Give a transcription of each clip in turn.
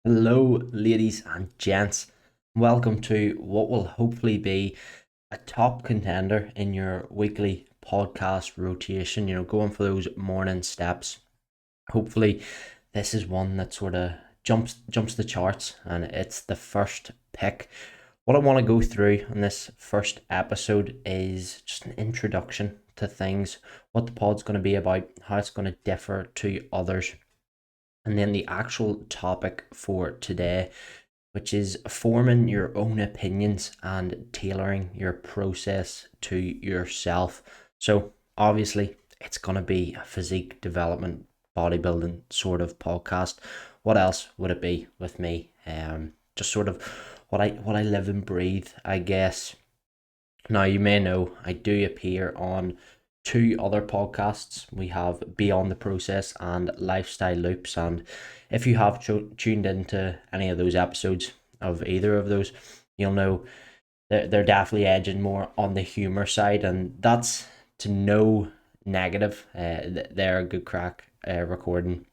Hello, ladies and gents. Welcome to what will hopefully be a top contender in your weekly podcast rotation. Going for those morning steps. Hopefully, this is one that sort of jumps the charts, and it's the first pick. What I want to go through in this first episode is just an introduction to things, what the pod's going to be about, how it's going to differ to others, and then the actual topic for today, which is forming your own opinions and tailoring your process to yourself. So, obviously, it's going to be a physique development, bodybuilding sort of podcast. What else would it be with me? Just sort of what I live and breathe, I guess. Now, you may know I do appear on two other podcasts. We have Beyond the Process and Lifestyle Loops. And if you have tuned into any of those episodes of either of those, you'll know they're definitely edging more on the humor side. And that's to no negative. They're a good crack recording.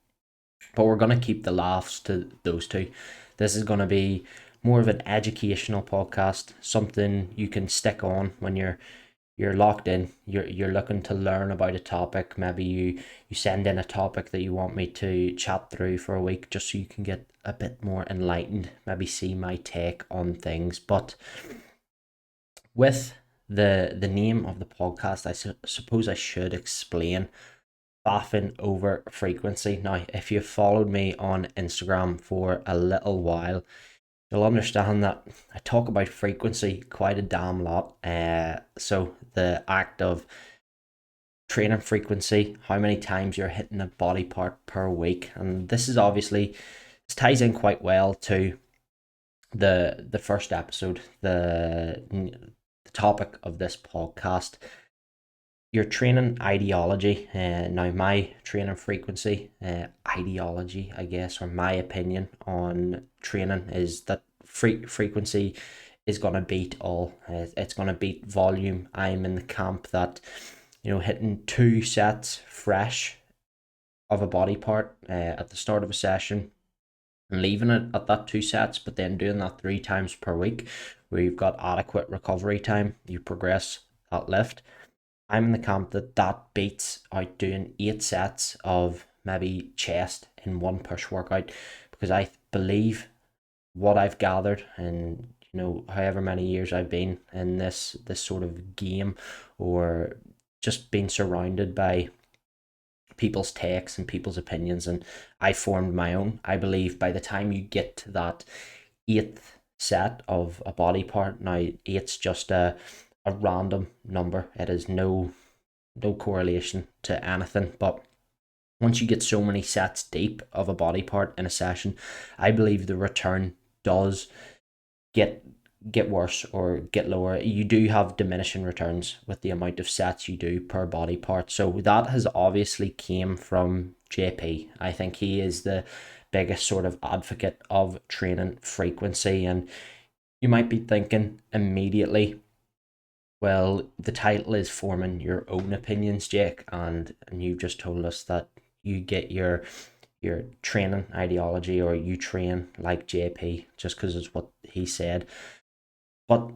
But we're going to keep the laughs to those two. This is going to be more of an educational podcast, something you can stick on when you're locked in, you're looking to learn about a topic. Maybe you send in a topic that you want me to chat through for a week, just so you can get a bit more enlightened, maybe see my take on things. But with the name of the podcast, suppose I should explain Faffing Over Frequency. Now, if you've followed me on Instagram for a little while, you'll understand that I talk about frequency quite a damn lot. So the act of training frequency, how many times you're hitting a body part per week, and this ties in quite well to the first episode, the topic of this podcast, your training ideology. Now, my training frequency ideology, I guess, or my opinion on training is that frequency is going to beat all. It's going to beat volume. I'm in the camp that, hitting two sets fresh of a body part at the start of a session and leaving it at that two sets, but then doing that three times per week where you've got adequate recovery time, you progress that lift. I'm in the camp that beats out doing eight sets of maybe chest in one push workout, because I believe what I've gathered and however many years I've been in this sort of game, or just being surrounded by people's takes and people's opinions, and I formed my own. I believe by the time you get to that eighth set of a body part, now eight's just a random number. It is no correlation to anything. But once you get so many sets deep of a body part in a session, I believe the return does get get worse or get lower. You do have diminishing returns with the amount of sets you do per body part. So that has obviously came from JP. I think he is the biggest sort of advocate of training frequency. And you might be thinking immediately, well, the title is Forming Your Own Opinions, Jake, and you've just told us that you get your training ideology, or you train like JP just because it's what he said. But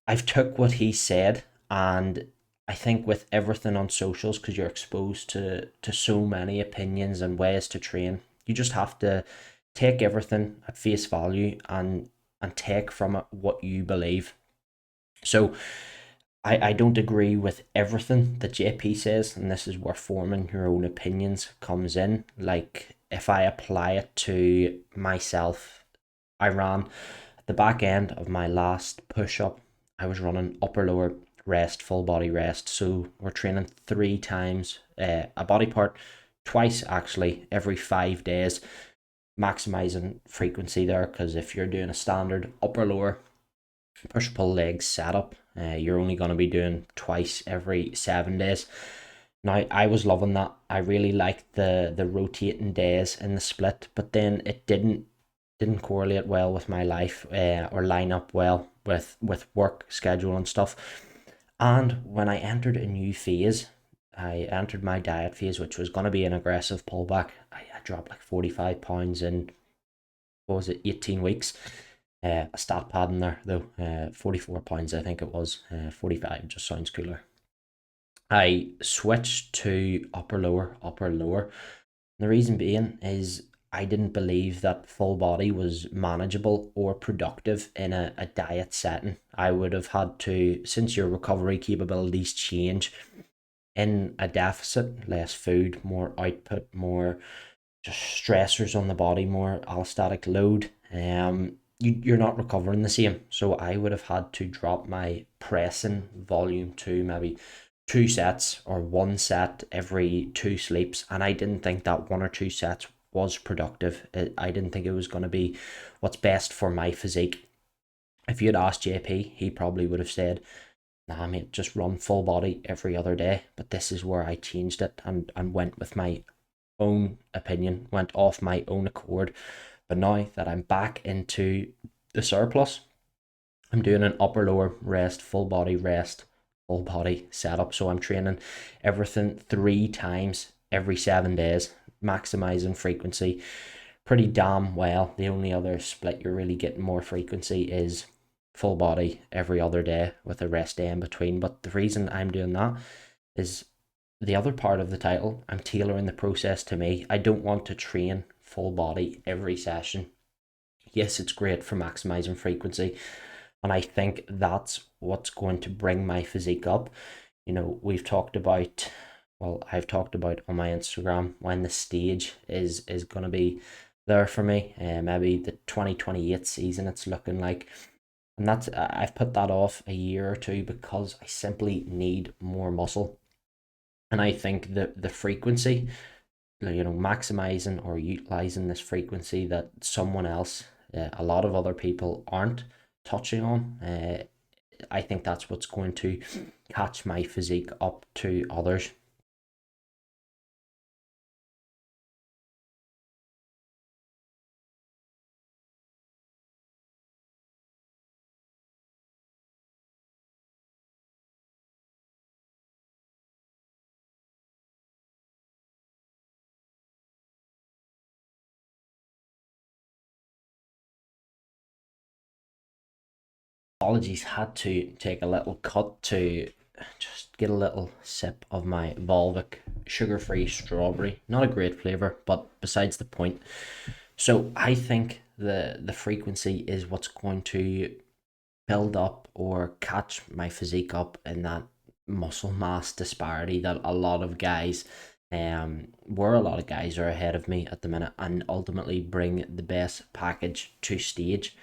I've took what he said, and I think with everything on socials, because you're exposed to so many opinions and ways to train, you just have to take everything at face value and take from it what you believe. So I don't agree with everything that JP says, and this is where forming your own opinions comes in. Like, if I apply it to myself, I ran at the back end of my last push up, I was running upper lower rest, full body rest. So we're training three times a body part, twice actually, every 5 days, maximizing frequency there. Because if you're doing a standard upper lower push pull leg setup, you're only going to be doing twice every 7 days. Now, I was loving that. I really liked the rotating days in the split, but then it didn't correlate well with my life, or line up well with work schedule and stuff. And when I entered a new phase, I entered my diet phase, which was going to be an aggressive pullback. I dropped like 45 pounds in what was it, 18 weeks. A stat pad in there though, 44 pounds I think it was, 45 just sounds cooler. I switched to upper lower, upper lower. The reason being is I didn't believe that full body was manageable or productive in a diet setting. I would have had to, since your recovery capabilities change in a deficit, less food, more output, more just stressors on the body, more allostatic load. You're not recovering the same. So I would have had to drop my pressing volume to maybe two sets or one set every two sleeps. And I didn't think that one or two sets was productive. I didn't think it was going to be what's best for my physique. If you had asked JP, he probably would have said, nah, mate, just run full body every other day. But this is where I changed it and went with my own opinion, went off my own accord. But now that I'm back into the surplus, I'm doing an upper lower rest, full body setup. So I'm training everything 3 times every 7 days, maximizing frequency pretty damn well. The only other split you're really getting more frequency is full body every other day with a rest day in between. But the reason I'm doing that is the other part of the title. I'm tailoring the process to me. I don't want to train full body every session. Yes, it's great for maximizing frequency, and I think that's what's going to bring my physique up. We've talked about, well, I've talked about on my Instagram when the stage is going to be there for me. Maybe the 2028 season it's looking like. And that's, I've put that off a year or two because I simply need more muscle. And I think the frequency, maximizing or utilizing this frequency that someone else, a lot of other people aren't touching on, I think that's what's going to catch my physique up to others. Apologies, had to take a little cut to just get a little sip of my Volvic sugar-free strawberry. Not a great flavor, but besides the point. So I think the frequency is what's going to build up or catch my physique up in that muscle mass disparity that a lot of guys are ahead of me at the minute and ultimately bring the best package to stage.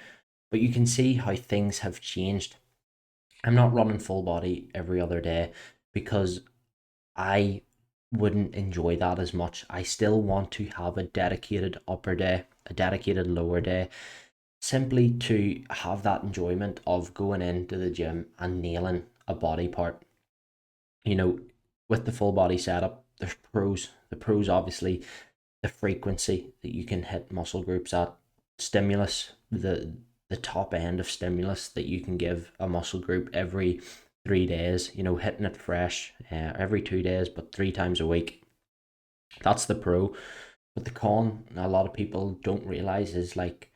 But you can see how things have changed. I'm not running full body every other day because I wouldn't enjoy that as much. I still want to have a dedicated upper day, a dedicated lower day, simply to have that enjoyment of going into the gym and nailing a body part. You know, with the full body setup, there's pros. The pros, obviously, the frequency that you can hit muscle groups at, stimulus, the top end of stimulus that you can give a muscle group every 3 days, hitting it fresh every 2 days, but 3 times a week. That's the pro. But the con, a lot of people don't realize, is like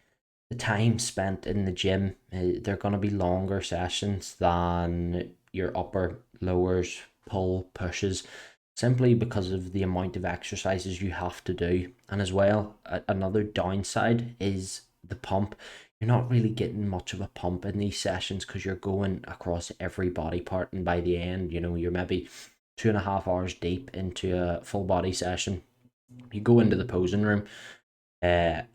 the time spent in the gym. They're going to be longer sessions than your upper lowers, pull, pushes, simply because of the amount of exercises you have to do. And as well, another downside is the pump. You're not really getting much of a pump in these sessions because you're going across every body part, and by the end, you're maybe 2.5 hours deep into a full body session. You go into the posing room, and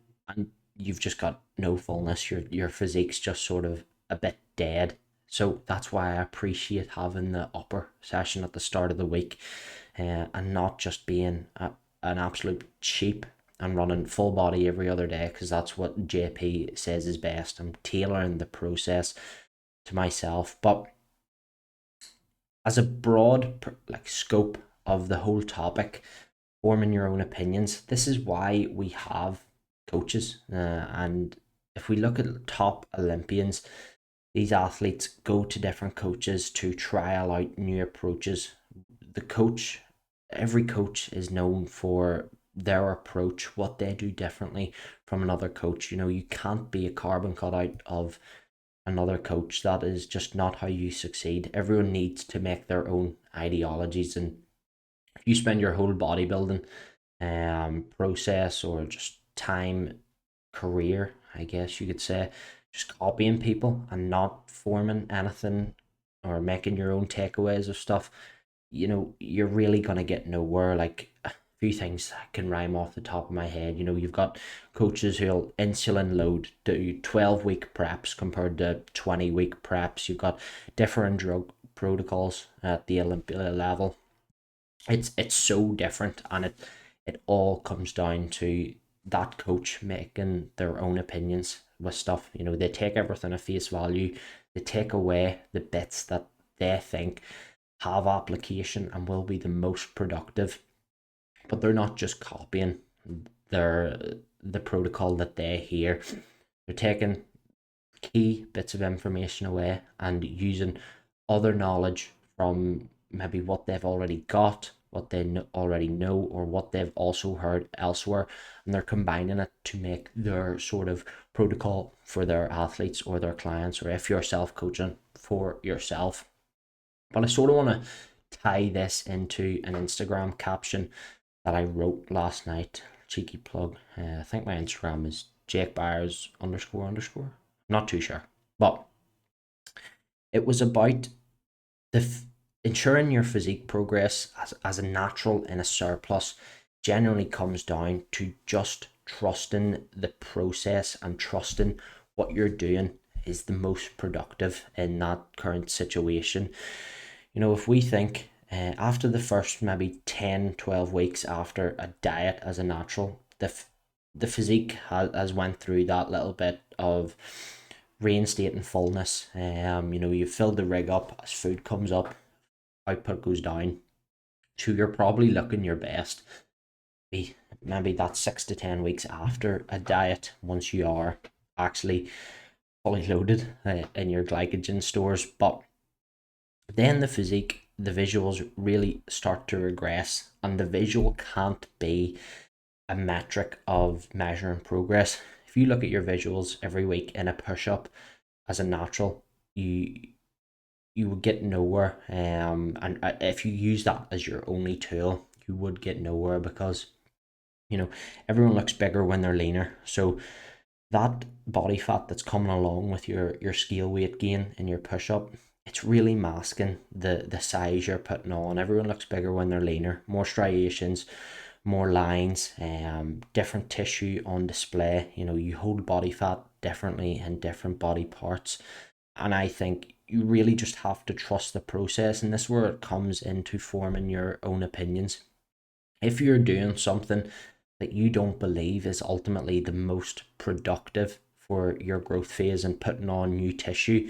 you've just got no fullness. Your physique's just sort of a bit dead. So that's why I appreciate having the upper session at the start of the week, and not just being an absolute cheap and running full body every other day, because that's what JP says is best. I'm tailoring the process to myself. But as a broad like scope of the whole topic, forming your own opinions, this is why we have coaches. And if we look at top Olympians, these athletes go to different coaches to trial out new approaches. The coach, every coach is known for their approach, what they do differently from another coach. You can't be a carbon cutout of another coach. That is just not how you succeed. Everyone needs to make their own ideologies, and if you spend your whole bodybuilding process, or just time, career, I guess you could say, just copying people and not forming anything or making your own takeaways of stuff, you're really gonna get nowhere. Like, a few things I can rhyme off the top of my head. You've got coaches who'll insulin load, do 12-week preps compared to 20-week preps. You've got different drug protocols at the Olympia level. It's so different, and it all comes down to that coach making their own opinions with stuff. They take everything at face value. They take away the bits that they think have application and will be the most productive, but they're not just copying the protocol that they hear. They're taking key bits of information away and using other knowledge from maybe what they've already got, what they already know, or what they've also heard elsewhere, and they're combining it to make their sort of protocol for their athletes or their clients, or if you're self coaching, for yourself. But I sort of want to tie this into an Instagram caption that I wrote last night. Cheeky plug. I think my Instagram is Jake Byers __. Not too sure. But it was about ensuring your physique progress as a natural in a surplus generally comes down to just trusting the process and trusting what you're doing is the most productive in that current situation. If we think after the first maybe 10-12 weeks after a diet as a natural, the physique has went through that little bit of reinstating fullness. You've filled the rig up. As food comes up, output goes down, so you're probably looking your best maybe that 6 to 10 weeks after a diet, once you are actually fully loaded in your glycogen stores. But then the physique, the visuals really start to regress, and the visual can't be a metric of measuring progress. If you look at your visuals every week in a push-up as a natural, you would get nowhere. And if you use that as your only tool, you would get nowhere, because everyone looks bigger when they're leaner. So that body fat that's coming along with your scale weight gain in your push-up, it's really masking the size you're putting on. Everyone looks bigger when they're leaner, more striations, more lines, different tissue on display. You hold body fat differently in different body parts, and I think you really just have to trust the process, and this is where it comes into forming your own opinions. If you're doing something that you don't believe is ultimately the most productive for your growth phase and putting on new tissue,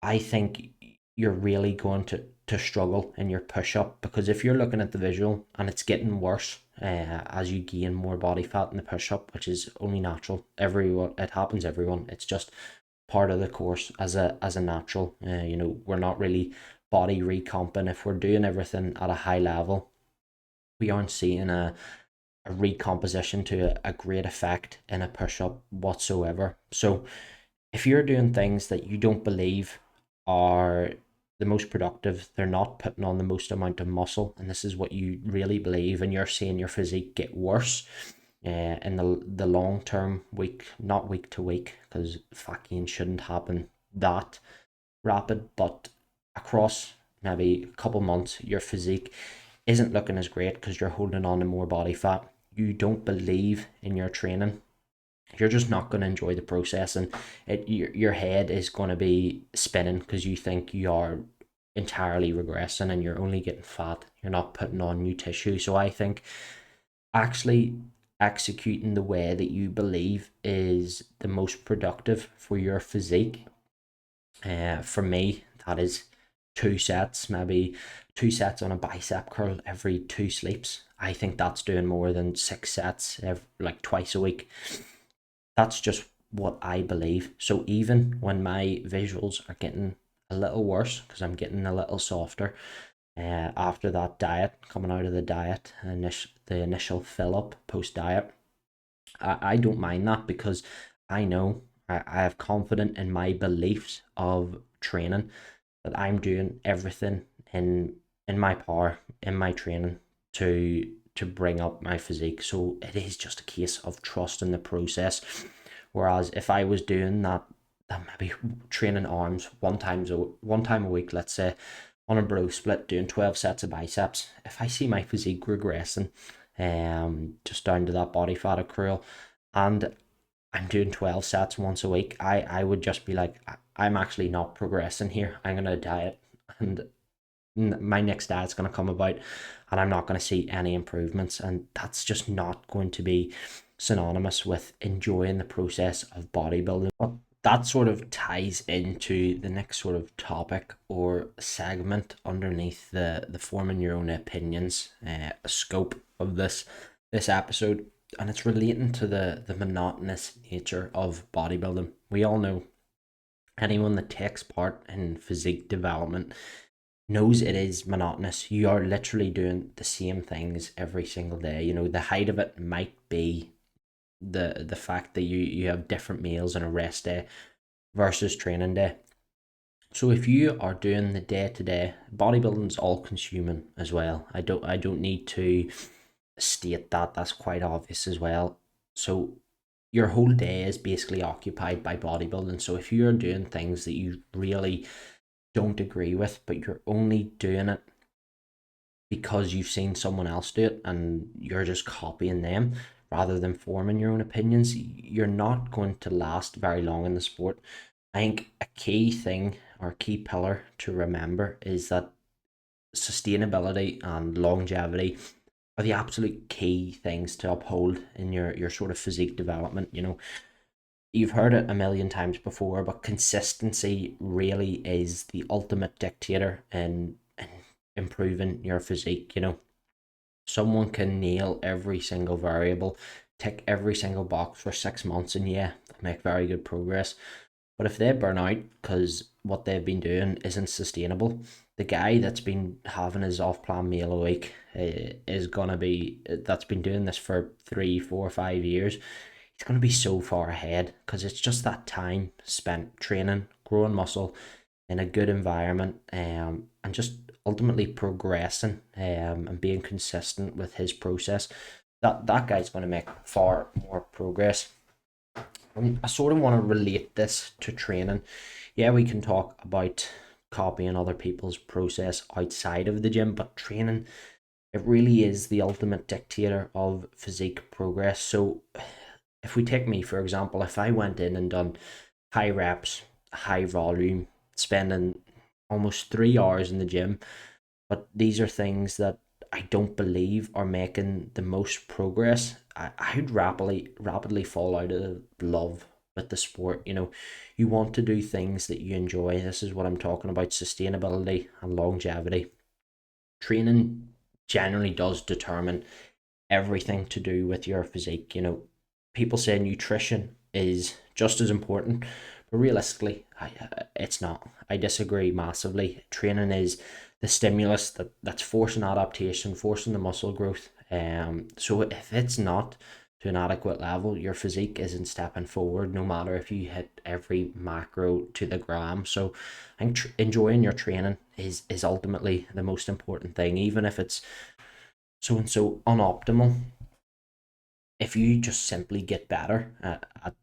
I think you're really going to struggle in your push up, because if you're looking at the visual and it's getting worse as you gain more body fat in the push up, which is only natural, it happens everyone, it's just part of the course as a natural. We're not really body recomping. If we're doing everything at a high level, we aren't seeing a recomposition to a great effect in a push-up whatsoever. So if you're doing things that you don't believe are the most productive, they're not putting on the most amount of muscle, and this is what you really believe, and you're seeing your physique get worse in the long term, not week to week, because fucking shouldn't happen that rapid, but across maybe a couple months, your physique isn't looking as great because you're holding on to more body fat. You don't believe in your training, you're just not going to enjoy the process, and your head is going to be spinning because you think you are entirely regressing and you're only getting fat, you're not putting on new tissue. So I think actually executing the way that you believe is the most productive for your physique. For me, that is 2 sets, maybe 2 sets on a bicep curl every 2 sleeps. I think that's doing more than 6 sets like twice a week. That's just what I believe. So even when my visuals are getting a little worse because I'm getting a little softer, after that diet, coming out of the diet, the initial fill up post diet. I don't mind that because I know I have confidence in my beliefs of training, that I'm doing everything in my power, in my training, to bring up my physique. So it is just a case of trusting the process. Whereas if I was doing that maybe training arms one time a week, let's say, on a bro split, doing 12 sets of biceps, if I see my physique regressing, just down to that body fat accrual, and I'm doing 12 sets once a week, I would just be like, I'm actually not progressing here. I'm gonna diet, and my next diet's gonna come about, and I'm not gonna see any improvements, and that's just not going to be synonymous with enjoying the process of bodybuilding. But that sort of ties into the next sort of topic or segment underneath the forming your own opinions scope of this episode, and it's relating to the monotonous nature of bodybuilding. We all know, anyone that takes part in physique development knows it is monotonous. You are literally doing the same things every single day. You know, the height of it might be the fact that you have different meals and a rest day versus training day. So if you are doing the day to day, bodybuilding's all consuming as well. I don't need to state that, that's quite obvious as well. So your whole day is basically occupied by bodybuilding. So if you're doing things that you really don't agree with, but you're only doing it because you've seen someone else do it and you're just copying them rather than forming your own opinions, you're not going to last very long in the sport. I think a key thing or key pillar to remember is that sustainability and longevity are the absolute key things to uphold in your sort of physique development. You know, you've heard it a million times before, but consistency really is the ultimate dictator in improving your physique. You know, someone can nail every single variable, tick every single box for 6 months, and yeah, make very good progress. But if they burn out because what they've been doing isn't sustainable, the guy that's been having his off plan meal a week is gonna be that's been doing this for 3, 4, 5 years. He's gonna be so far ahead because it's just that time spent training, growing muscle in a good environment, and just ultimately progressing, and being consistent with his process. That guy's gonna make far more progress. I sort of want to relate this to training. Yeah, we can talk about copying other people's process outside of the gym, but training, it really is the ultimate dictator of physique progress. So if we take me, for example, if I went in and done high reps, high volume, spending almost 3 hours in the gym, but these are things that I don't believe are making the most progress, I'd rapidly fall out of love with the sport. You know, you want to do things that you enjoy. This is what I'm talking about: sustainability and longevity. Training generally does determine everything to do with your physique. You know, people say nutrition is just as important, but realistically, it's not. I disagree massively. Training is the stimulus that's forcing adaptation, forcing the muscle growth. So if it's not to an adequate level, your physique isn't stepping forward, no matter if you hit every macro to the gram. So I think enjoying your training is ultimately the most important thing, even if it's so and so unoptimal. If you just simply get better at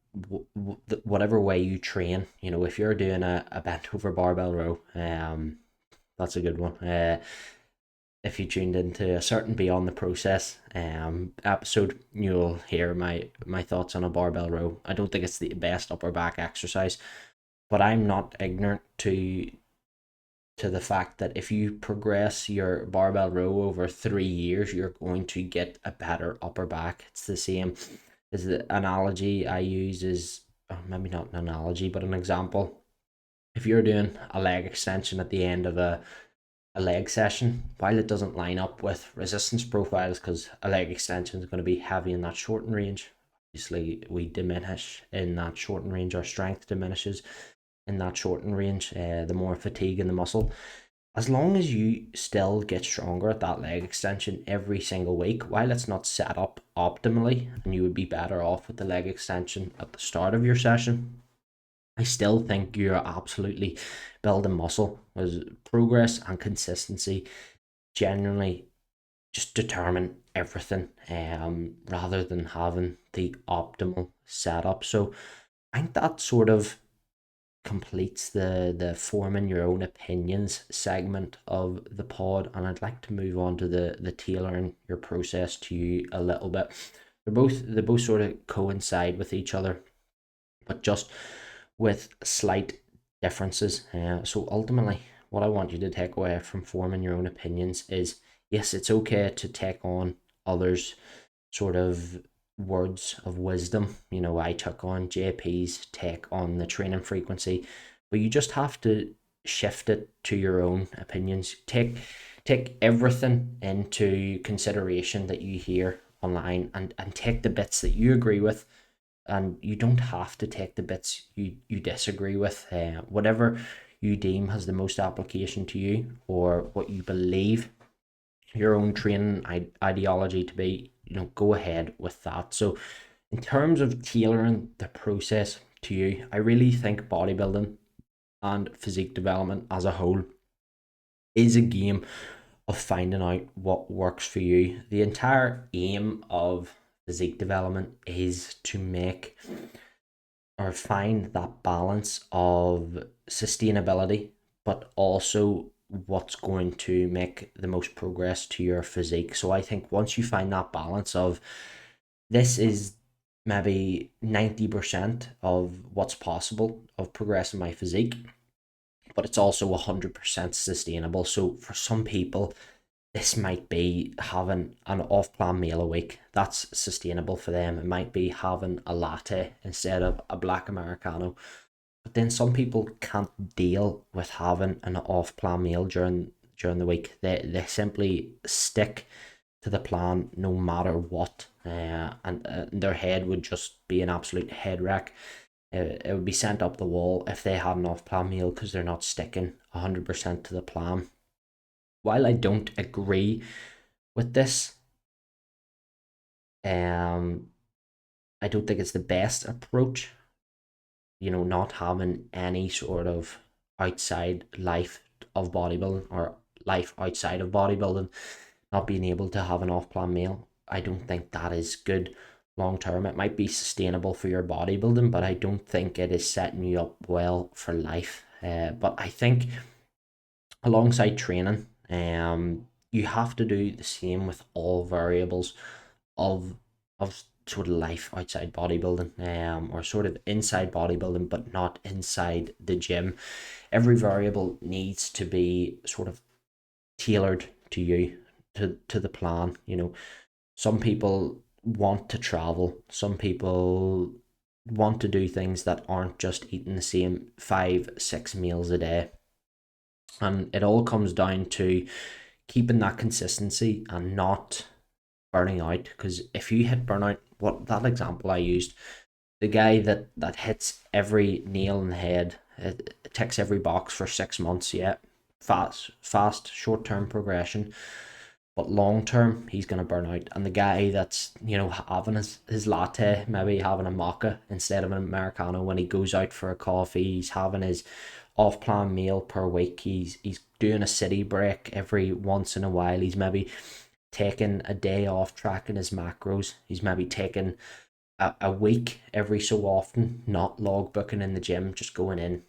whatever way you train, you know, if you're doing a bent over barbell row, that's a good one. If you tuned into a certain Beyond the Process episode, you'll hear my thoughts on a barbell row. I don't think it's the best upper back exercise, but I'm not ignorant to the fact that if you progress your barbell row over 3 years, you're going to get a better upper back. It's the same as the analogy I use is, maybe not an analogy, but an example. If you're doing a leg extension at the end of a leg session, while it doesn't line up with resistance profiles, because a leg extension is going to be heavy in that shortened range, obviously we diminish in that shortened range, our strength diminishes in that shortened range, the more fatigue in the muscle. as long as you still get stronger at that leg extension every single week, while it's not set up optimally, and you would be better off with the leg extension at the start of your session, I still think you're absolutely building muscle, as progress and consistency generally just determine everything, rather than having the optimal setup. So I think that sort of completes the forming your own opinions segment of the pod, and I'd like to move on to the tailoring your process to you a little bit. They both sort of coincide with each other, but just with slight differences. So ultimately, what I want you to take away from forming your own opinions is, yes, it's okay to take on others' sort of words of wisdom. I took on JP's take on the training frequency, but you just have to shift it to your own opinions. Take everything into consideration that you hear online, and take the bits that you agree with, and you don't have to take the bits you disagree with. Whatever you deem has the most application to you, or what you believe your own training ideology to be, go ahead with that. So in terms of tailoring the process to you, I really think bodybuilding and physique development as a whole is a game of finding out what works for you. The entire aim of physique development is to make or find that balance of sustainability, but also what's going to make the most progress to your physique. So I think once you find that balance of, this is maybe 90% of what's possible of progressing my physique, but it's also 100% sustainable. So for some people, this might be having an off-plan meal a week. That's sustainable for them. It might be having a latte instead of a black Americano. But then some people can't deal with having an off-plan meal during the week. They simply stick to the plan no matter what, and their head would just be an absolute head wreck. It would be sent up the wall if they had an off-plan meal, because they're not sticking 100% to the plan. While I don't agree with this, um, I don't think it's the best approach. Not having any sort of outside life of bodybuilding, or life outside of bodybuilding, not being able to have an off-plan meal. I don't think that is good long term. It might be sustainable for your bodybuilding, but I don't think it is setting you up well for life. But I think alongside training, you have to do the same with all variables of sort of life outside bodybuilding, or sort of inside bodybuilding, but not inside the gym. Every variable needs to be sort of tailored to you, to the plan. Some people want to travel, some people want to do things that aren't just eating the same 5-6 meals a day, and it all comes down to keeping that consistency and not burning out. Because if you hit burnout, what that example I used, the guy that hits every nail in the head, it ticks every box for 6 months, yeah, fast short-term progression, but long term he's going to burn out. And the guy that's having his latte, maybe having a mocha instead of an Americano, when he goes out for a coffee, he's having his off-plan meal per week, he's doing a city break every once in a while, he's maybe taking a day off tracking his macros, he's maybe taking a week every so often, not log booking in the gym, just going in,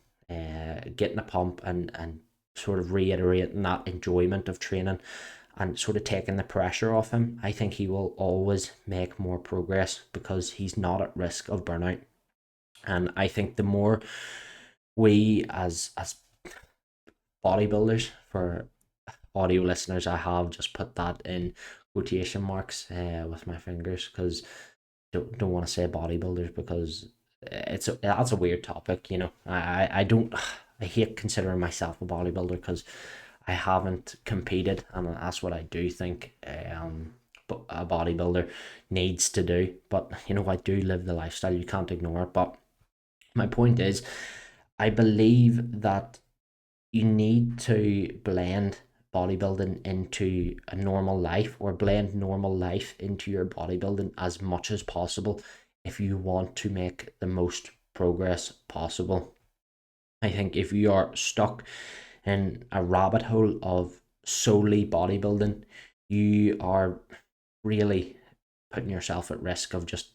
getting a pump, and sort of reiterating that enjoyment of training, and sort of taking the pressure off him. I think he will always make more progress because he's not at risk of burnout. And I think the more we as bodybuilders, for audio listeners, I have just put that in quotation marks with my fingers, because don't want to say bodybuilders, because that's a weird topic. I don't, I hate considering myself a bodybuilder, because I haven't competed, and that's what I do think but a bodybuilder needs to do. But I do live the lifestyle, you can't ignore it. But my point is, I believe that you need to blend bodybuilding into a normal life, or blend normal life into your bodybuilding as much as possible if you want to make the most progress possible. I think if you are stuck in a rabbit hole of solely bodybuilding, you are really putting yourself at risk of just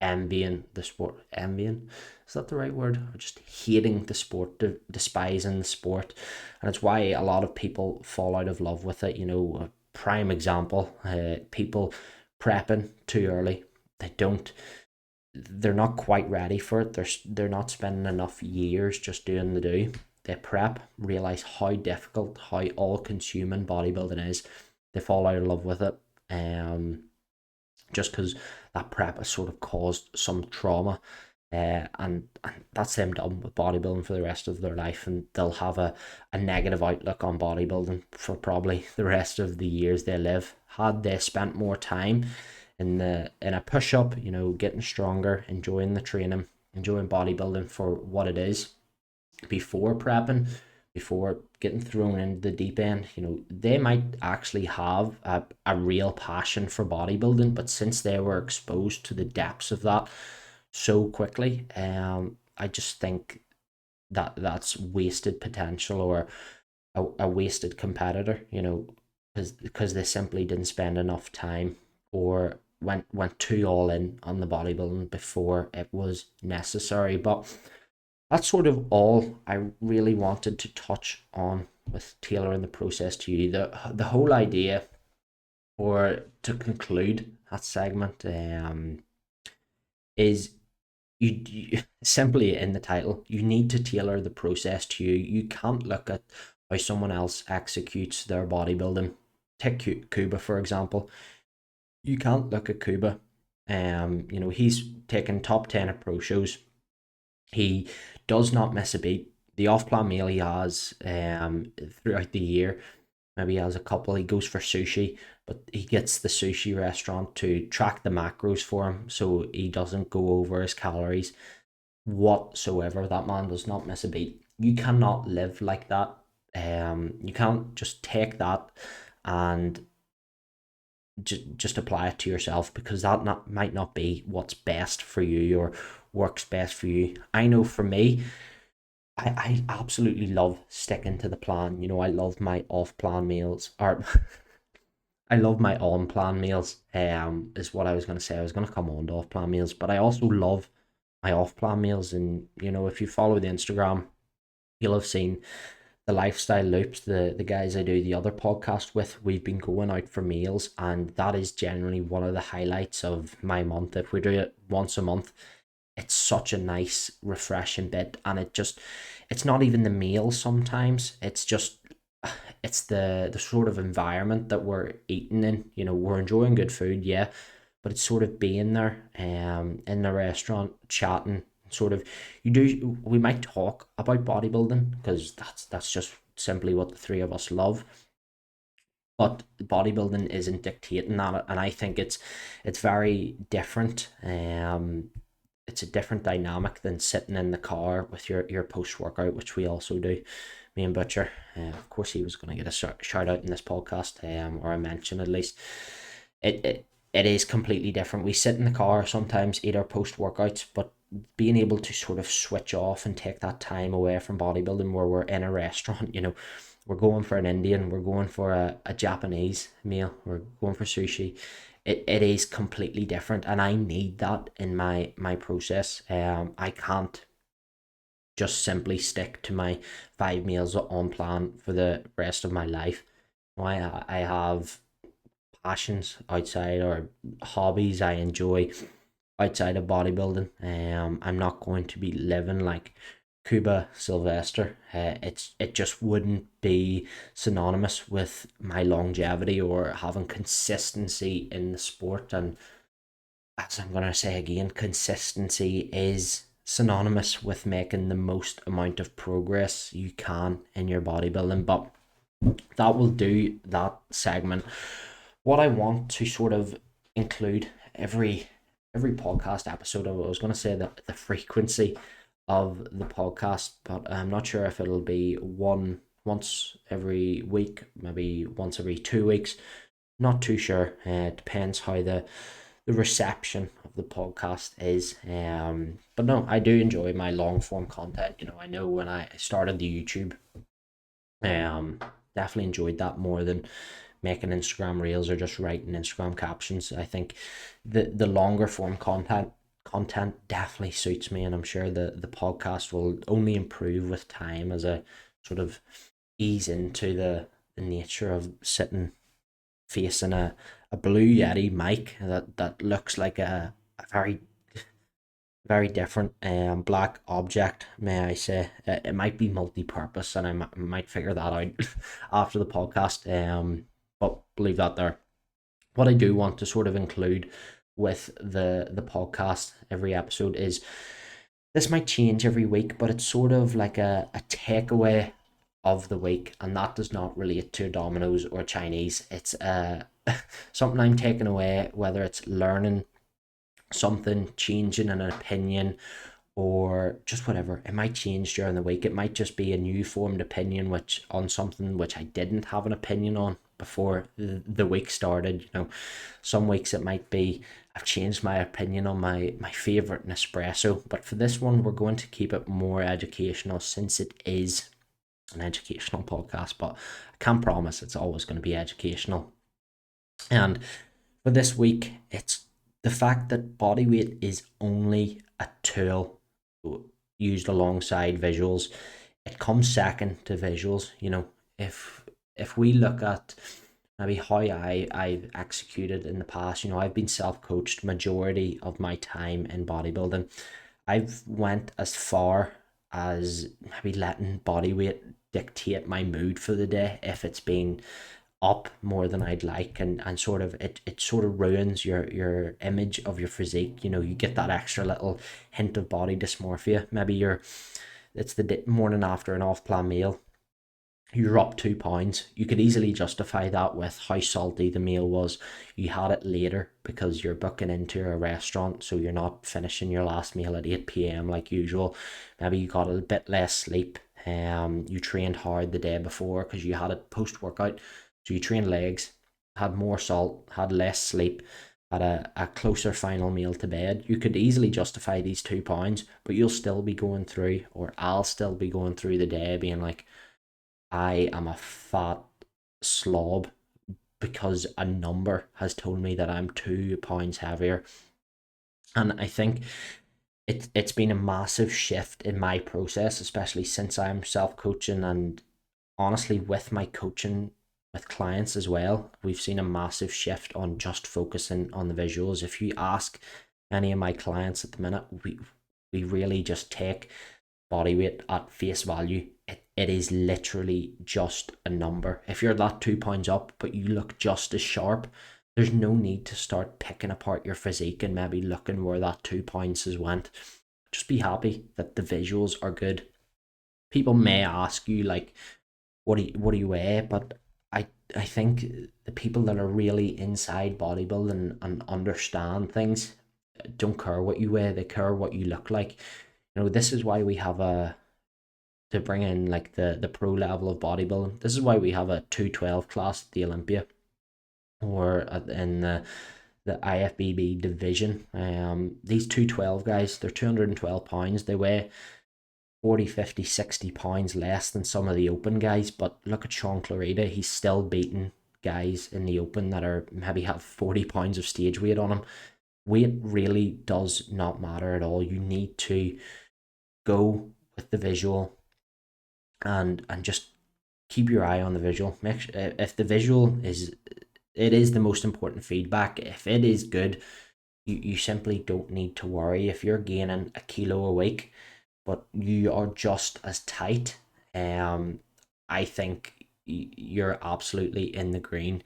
envying the sport. Envying, is that the right word? Or just hating the sport, despising the sport. And it's why a lot of people fall out of love with it. You know, a prime example, people prepping too early. They don't, they're not quite ready for it. They're not spending enough years just doing the do. They prep, realize how difficult, how all consuming bodybuilding is. They fall out of love with it. Just because that prep has sort of caused some trauma. And that's them done with bodybuilding for the rest of their life, and they'll have a negative outlook on bodybuilding for probably the rest of the years they live. Had they spent more time in a push up, you know, getting stronger, enjoying the training, enjoying bodybuilding for what it is before prepping, before getting thrown into the deep end, you know, they might actually have a real passion for bodybuilding, but since they were exposed to the depths of that so quickly, I just think that that's wasted potential, or a wasted competitor, you know, because they simply didn't spend enough time, or went too all in on the bodybuilding before it was necessary. But that's sort of all I really wanted to touch on with tailoring the process to you. The whole idea, or to conclude that segment, is you simply in the title, you need to tailor the process to you. You can't look at how someone else executes their bodybuilding. Take Cuba for example. You can't look at Cuba. You know, he's taken top 10 at pro shows. He does not miss a beat. The off-plan meal he has throughout the year, maybe he has a couple. He goes for sushi, but he gets the sushi restaurant to track the macros for him, so he doesn't go over his calories whatsoever. That man does not miss a beat. You cannot live like that. You can't just take that and just apply it to yourself, because that might not be what's best for you or works best for you. I know for me, I absolutely love sticking to the plan. You know, I love my off plan meals, or I love my on plan meals. Is what I was gonna say. I was gonna come on to off plan meals, but I also love my off plan meals. And you know, if you follow the Instagram, you'll have seen the lifestyle loops, the guys I do the other podcast with. We've been going out for meals, and that is generally one of the highlights of my month. If we do it once a month, it's such a nice refreshing bit, and it's not even the meal sometimes, it's just it's the sort of environment that we're eating in. You know, we're enjoying good food, yeah, but it's sort of being there in the restaurant chatting, sort of. We might talk about bodybuilding because that's just simply what the three of us love, but bodybuilding isn't dictating that, and I think it's very different. It's a different dynamic than sitting in the car with your post workout, which we also do. Me and Butcher, of course, he was going to get a shout out in this podcast, or a mention at least. It is completely different. We sit in the car sometimes, eat our post workouts, but being able to sort of switch off and take that time away from bodybuilding, where we're in a restaurant, you know, we're going for an Indian, we're going for a Japanese meal, we're going for sushi. It is completely different, and I need that in my process. I can't just simply stick to my 5 meals on plan for the rest of my life. I have passions outside, or hobbies I enjoy outside of bodybuilding. I'm not going to be living like Cuba Sylvester. It just wouldn't be synonymous with my longevity or having consistency in the sport. And as I'm gonna say again, consistency is synonymous with making the most amount of progress you can in your bodybuilding. But that will do that segment. What I want to sort of include every podcast episode, I was going to say that the frequency of the podcast, but I'm not sure if it'll be one once every week, maybe once every 2 weeks. Not too sure. It depends how the reception of the podcast is. But no, I do enjoy my long form content. I know when I started the YouTube, um, definitely enjoyed that more than making Instagram reels or just writing Instagram captions. I think the longer form content definitely suits me, and I'm sure the podcast will only improve with time as I sort of ease into the nature of sitting facing a blue Yeti mic that looks like a very different black object, may I say. It might be multi-purpose, and might figure that out after the podcast. But leave that there. What I do want to sort of include with the podcast every episode is, this might change every week, but it's sort of like a takeaway of the week, and that does not relate to Domino's or Chinese. It's something I'm taking away, whether it's learning something, changing an opinion, or just whatever. It might change during the week. It might just be a new formed opinion which on something which I didn't have an opinion on before the week started. Some weeks it might be I've changed my opinion on my favorite Nespresso, but for this one we're going to keep it more educational, since it is an educational podcast, but I can't promise it's always going to be educational. And for this week, it's the fact that body weight is only a tool used alongside visuals. It comes second to visuals. If we look at maybe how I've executed in the past, I've been self-coached majority of my time in bodybuilding. I've went as far as maybe letting body weight dictate my mood for the day if it's been up more than I'd like, and sort of it sort of ruins your image of your physique. You get that extra little hint of body dysmorphia. Maybe it's the morning after an off-plan meal, you're up 2 pounds. You could easily justify that with how salty the meal was. You had it later because you're booking into a restaurant, so you're not finishing your last meal at 8 p.m. like usual. Maybe you got a bit less sleep. You trained hard the day before because you had it post-workout. So you trained legs, had more salt, had less sleep, had a closer final meal to bed. You could easily justify these 2 pounds, but you'll still be going through, or I'll still be going through the day being like, I am a fat slob because a number has told me that I'm 2 pounds heavier. And I think it's been a massive shift in my process, especially since I'm self-coaching, and honestly with my coaching with clients as well, we've seen a massive shift on just focusing on the visuals. If you ask any of my clients at the minute, we really just take body weight at face value. It is literally just a number. If you're that 2 pounds up but you look just as sharp, there's no need to start picking apart your physique and maybe looking where that 2 pounds has went. Just be happy that the visuals are good. People may ask you like, what do you weigh? But I think the people that are really inside bodybuilding and understand things don't care what you weigh, they care what you look like. This is why we have to bring in like the pro level of bodybuilding. This is why we have a 212 class at the Olympia, or in the IFBB division. These 212 guys, they're 212 pounds. They weigh 40, 50, 60 pounds less than some of the open guys. But look at Sean Clarita, he's still beating guys in the open that are maybe have 40 pounds of stage weight on them. Weight really does not matter at all. You need to go with the visual, and just keep your eye on the visual. Make sure, if the visual is the most important feedback. If it is good, you simply don't need to worry. If you're gaining a kilo a week but you are just as tight, I think you're absolutely in the green.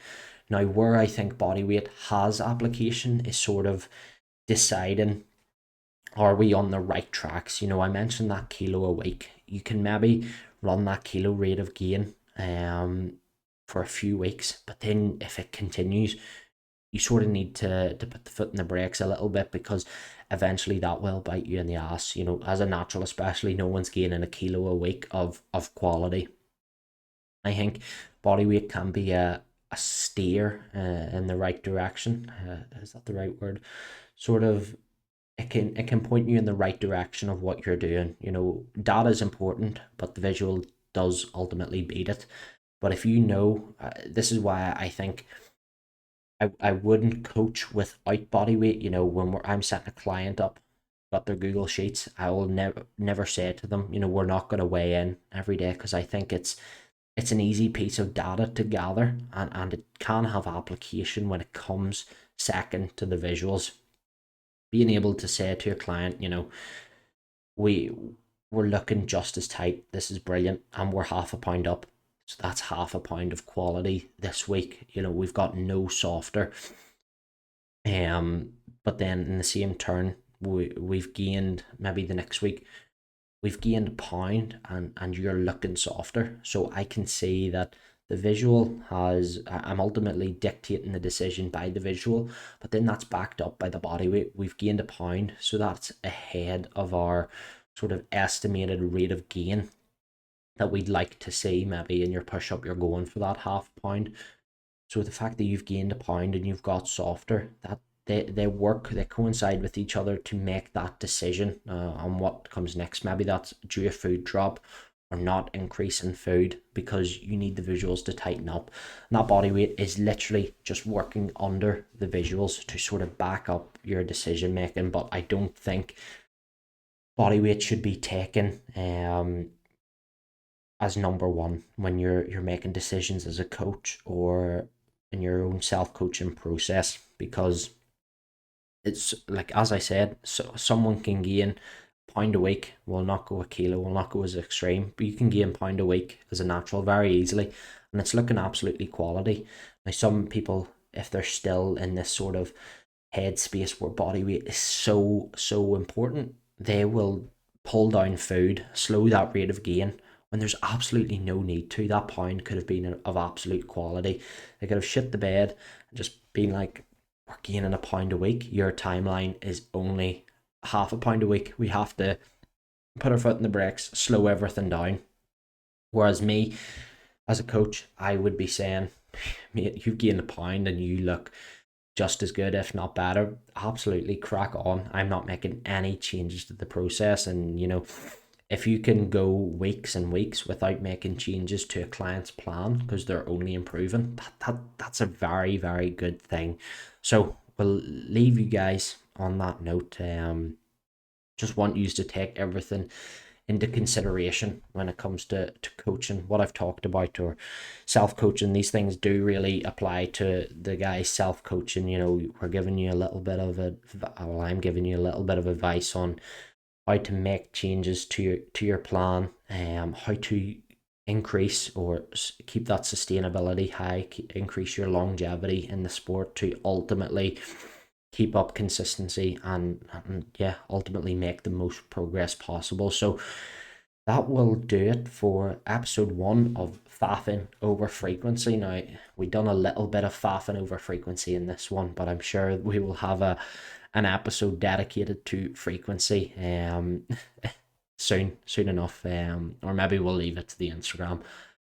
Now, where I think body weight has application is sort of deciding, are we on the right tracks? I mentioned that kilo a week. You can maybe run that kilo rate of gain for a few weeks, but then if it continues, you sort of need to put the foot in the brakes a little bit, because eventually that will bite you in the ass. As a natural, especially, no one's gaining a kilo a week of quality. I think body weight can be a steer in the right direction. Is that the right word? Sort of, it can point you in the right direction of what you're doing. Data is important, but the visual does ultimately beat it. But if you know, this is why I think I wouldn't coach without body weight. When I'm setting a client up, got their Google Sheets, I will never say to them, we're not going to weigh in every day, because I think it's an easy piece of data to gather, and it can have application when it comes second to the visuals. Being able to say to your client, we we're looking just as tight. This is brilliant, and we're half a pound up. So that's half a pound of quality this week. We've got no softer. Um, but then in the same turn, we've gained, maybe the next week we've gained a pound, and you're looking softer. So I can see that the visual I'm ultimately dictating the decision by the visual, but then that's backed up by the body weight. We've gained a pound, so that's ahead of our sort of estimated rate of gain that we'd like to see. Maybe in your push up, you're going for that half pound. So the fact that you've gained a pound and you've got softer, that they coincide with each other to make that decision on what comes next. Maybe that's due a food drop or not increase in food, because you need the visuals to tighten up. And that body weight is literally just working under the visuals to sort of back up your decision making. But I don't think body weight should be taken as number one when you're making decisions as a coach or in your own self-coaching process, because it's like, as I said, so someone can gain pound a week, will not go a kilo, will not go as extreme, but you can gain pound a week as a natural very easily, and it's looking absolutely quality. Now some people, if they're still in this sort of headspace where body weight is so important, they will pull down food, slow that rate of gain, when there's absolutely no need to. That pound could have been of absolute quality. They could have shit the bed and just been like, we're gaining a pound a week. Your timeline is only half a pound a week. We have to put our foot in the brakes, slow everything down. Whereas me, as a coach, I would be saying, mate, you've gained a pound and you look just as good, if not better. Absolutely crack on. I'm not making any changes to the process. And if you can go weeks and weeks without making changes to a client's plan because they're only improving, that's a very, very good thing. So we'll leave you guys on that note. Just want you to take everything into consideration when it comes to coaching. What I've talked about, or self-coaching, these things do really apply to the guys self-coaching. We're giving you a little bit of I'm giving you a little bit of advice on how to make changes to your plan, how to increase or keep that sustainability high, increase your longevity in the sport to ultimately keep up consistency, and yeah, ultimately make the most progress possible. So that will do it for episode 1 of Faffing Over Frequency. Now, we done a little bit of faffing over frequency in this one, but I'm sure we will have an episode dedicated to frequency soon enough, or maybe we'll leave it to the Instagram.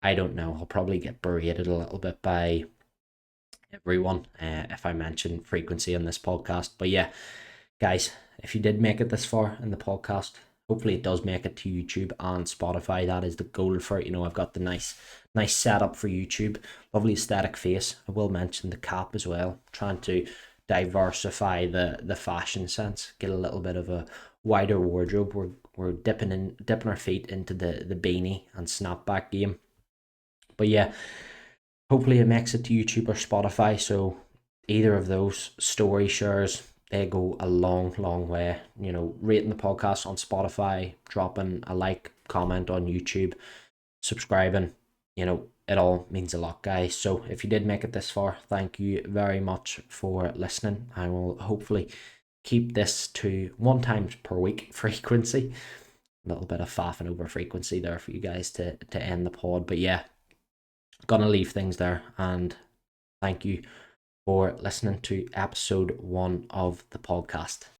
I don't know. I'll probably get berated a little bit by everyone if I mention frequency in this podcast. But yeah, guys, if you did make it this far in the podcast, hopefully it does make it to YouTube and Spotify. That is the goal for it. I've got the nice setup for YouTube, lovely aesthetic face. I will mention the cap as well, trying to diversify the fashion sense, get a little bit of a wider wardrobe. We're dipping our feet into the beanie and snapback game. But yeah, hopefully it makes it to YouTube or Spotify. So either of those story shares, they go a long way. Rating the podcast on Spotify, dropping a like, comment on YouTube, subscribing, it all means a lot, guys. So if you did make it this far, thank you very much for listening. I will hopefully keep this to 1 time per week frequency. A little bit of faffing over frequency there for you guys to end the pod. But yeah, gonna leave things there, and thank you for listening to episode 1 of the podcast.